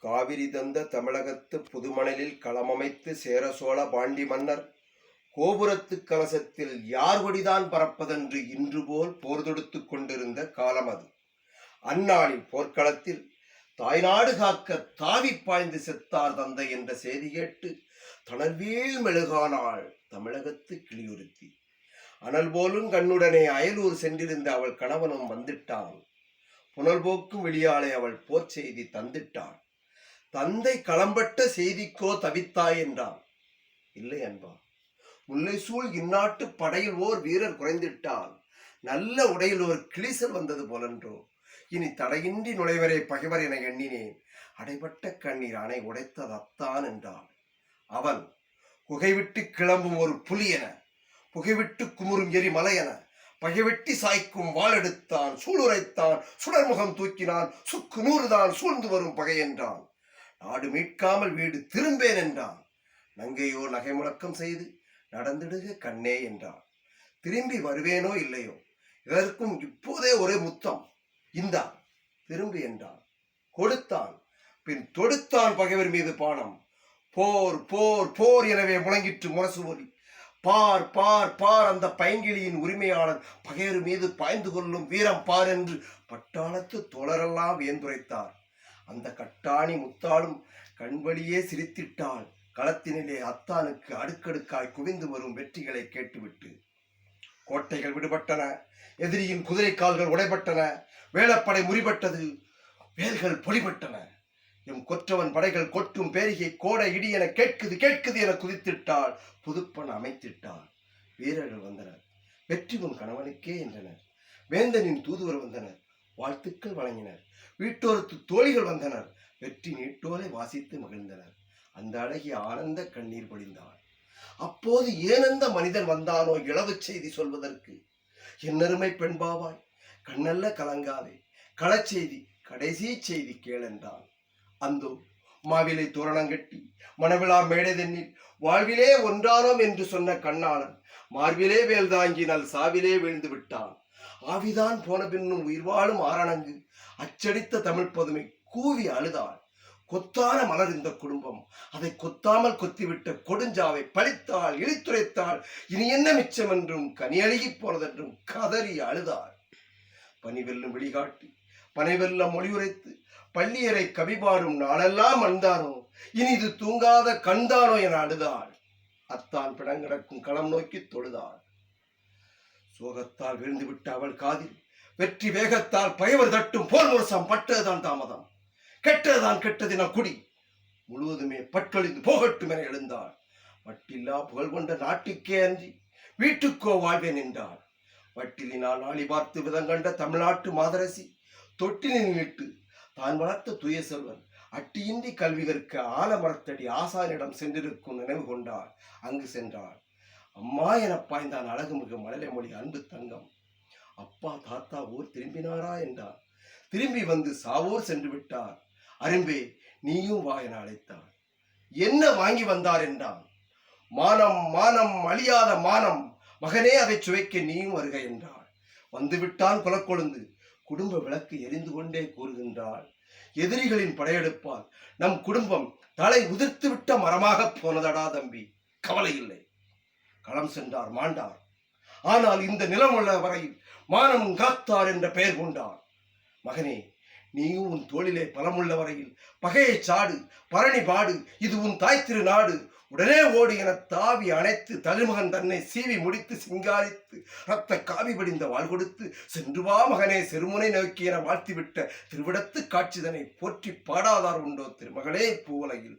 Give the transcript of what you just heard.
காவிரி தந்த தமிழகத்து புதுமணலில் களமமைத்து சேர சோழ பாண்டி மன்னர் கோபுரத்து கலசத்தில் யார் கொடிதான் பறப்பதென்று இன்று போல் போர் தொடுத்துக் கொண்டிருந்த காலம் அது. அந்நாளில் போர்க்களத்தில் தாய்நாடு காக்க தாவி பாய்ந்து செத்தார் தந்தை என்ற செய்தி கேட்டு தணல்வேல் மெழுகானாள் தமிழகத்து கிளியுறுத்தி. அனல் போலும் கண்ணுடனே அயலூர் சென்றிருந்த அவள் கணவனும் வந்துட்டான். புனல் போக்கும் வெளியாலே அவள் போர் செய்தி தந்திட்டாள். தந்தை களம்பட்ட செய்திக்கோ தவித்தாய் என்றான். இல்லை அன்பா, முல்லை சூழ் இந்நாட்டு படையில் ஓர் வீரர் குறைந்திட்டால் நல்ல உடையில் ஒரு கிளிசல் வந்தது போலன்றோ. இனி தடையின்றி நுழைவரே பகைவர் என எண்ணினேன். அடைபட்ட கண்ணீர் அணை உடைத்ததத்தான் என்றான். அவன் குகைவிட்டு கிளம்பும் ஒரு புலி என, புகைவிட்டு குமுறும் எரிமலை என, பகைவெட்டி சாய்க்கும் வாள் எடுத்தான், சூளுரைத்தான், சுடர்முகம் தூக்கினான், சுக்கு நூறுதான் சூழ்ந்து வரும் பகை என்றான். நாடு மீட்காமல் வீடு திரும்பேன் என்றான். நங்கையோ நகை முழக்கம் செய்து நடந்திடுக கண்ணே என்றான். திரும்பி வருவேனோ இல்லையோ, இதற்கும் இப்போதே ஒரே முத்தம் இந்தா திரும்பி என்றான். கொடுத்தான். பின் தொடுத்தான் பகைவர் மீது பானம். போர் போர் போர் எனவே முழங்கிற்று முரசு ஒலி. பார் பார் பார் அந்த பைங்கிளியின் உரிமையாளர் பகைவர் மீது பாய்ந்து கொள்ளும் வீரம் பார் என்று பட்டாளத்து தோழரெல்லாம் வியந்துரைத்தார். அந்த கட்டாணி முத்தாளும் கண்வழியே சிரித்திட்டாள். களத்தினிலே அத்தானுக்கு அடுக்கடுக்காய் குவிந்து வரும் வெற்றிகளை கேட்டுவிட்டு. கோட்டைகள் விடுபட்டன, எதிரியின் குதிரை கால்கள் உடைபட்டன, வேளப்படை முறிபட்டது, வேல்கள் பொலிபட்டன. எம் கொற்றவன் படைகள் கொட்டும் பேரிகை கோடை இடி என கேட்குது கேட்குது என குதித்திட்டாள். புதுப்பண் அமைத்திட்டாள். வீரர்கள் வந்தனர். வெற்றி உன் கணவனுக்கே என்றனர். வேந்தனின் தூதுவர் வந்தனர். வாழ்த்துக்கள் வழங்கினர். வீட்டோரத்து தோழிகள் வந்தனர். வெற்றி நீட்டோலை வாசித்து மகிழ்ந்தனர். அந்த அழகிய ஆனந்த கண்ணீர் பொழிந்தாள். அப்போது ஏனெந்த மனிதன் வந்தானோ இளவு செய்தி சொல்வதற்கு. என்னருமை பெண்பாவாய், கண்ணல்ல கலங்காதே, களச்செய்தி கடைசி செய்தி கேளென்றான். அந்தோ மாவிலை தோரணங்கட்டி மணவிழா மேடைதென்னில் வாழ்விலே ஒன்றானோம் என்று சொன்ன கண்ணாளன் மார்பிலே வேல் தாங்கினால் சாவிலே வீழ்ந்து விட்டான். ஆவிதான் போன பின்னும் உயிர் வாழும் ஆரணங்கு அச்சடித்த தமிழ் பதுமை கூவி அழுதாள். கொத்தான மலர் இந்த குடும்பம், அதை கொத்தாமல் கொத்திவிட்ட கொடுஞ்சாவை பழித்தாள், இழித்துரைத்தாள். இனி என்ன மிச்சம் என்றும் கனியழுகி போனதென்றும் கதறி அழுதாள். பனிவெல்லும் வெளிகாட்டி பனைவெல்லம் மொழியுரைத்து பள்ளியரை கவிபாடும் நாளெல்லாம் அந்தானோ, இனி இது தூங்காத கண்தானோ என அழுதாள். அத்தான் பிணங்கிடக்கும் களம் நோக்கி தொழுதாள். சோகத்தால் விழுந்து விட்ட அவள் காதில் வெற்றி வேகத்தால் பயவர் தட்டும் போர் முரசம் பட்டதுதான் தாமதம். கெட்டதுதான் கெட்டதின குடி முழுவதுமே பட்கொழிந்து போகட்டும் என எழுந்தாள். வட்டில்லா புகழ் கொண்ட நாட்டுக்கே அன்றி வீட்டுக்கோ வாழ்வேன் என்றாள். வட்டிலினால் நாளி பார்த்து விதங்கண்ட தமிழ்நாட்டு மாதரசி தொட்டிலில் விட்டு தான் வளர்த்த தூய செல்வன் அட்டியின்றி கல்வி கற்க ஆலமரத்தடி ஆசானிடம் சென்றிருக்கும் நினைவு கொண்டாள். அங்கு சென்றாள். அம்மா என பாய்ந்தான் அழகுமிகு மழலை மொழி அன்பு தங்கம். அப்பா தாத்தா ஊர் திரும்பினாரா என்றார். திரும்பி வந்து சாவூர் சென்று விட்டார். அரும்பே நீயும் வா என அழைத்தார். என்ன வாங்கி வந்தார் என்றான். மானம் மானம் அழியாத மானம், மகனே அதை சுவைக்க நீயும் வருக என்றாள். வந்துவிட்டான் குலக்கொழுந்து. குடும்ப விளக்கு எரிந்து கொண்டே கூறுகின்றாள். எதிரிகளின் படையெடுப்பால் நம் குடும்பம் தலை உதிர்த்து விட்ட மரமாக போனதடா தம்பி. கவலை இல்லை. களம் சென்றார் மாண்டார். ஆனால் இந்த நிலம் உள்ள வரையில் மானம் காத்தார் என்ற பெயர் கொண்டார். மகனே, நீயும் உன் தோளிலே பலமுள்ள வரையில் பகையை சாடு, பரணி பாடு, இது உன் தாய் திரு நாடு. உடனே ஓடு என தாவி அணைத்து தருமகன் தன்னை சீவி முடித்து சிங்காரித்து ரத்த காவி படிந்த வாழ் கொடுத்து சென்று வா மகனே செருமுனை நோக்கி என வாழ்த்திவிட்ட திருவிடத்து காட்சிதனை போற்றி பாடாதார் உண்டோ திருமகளே பூவுலகில்.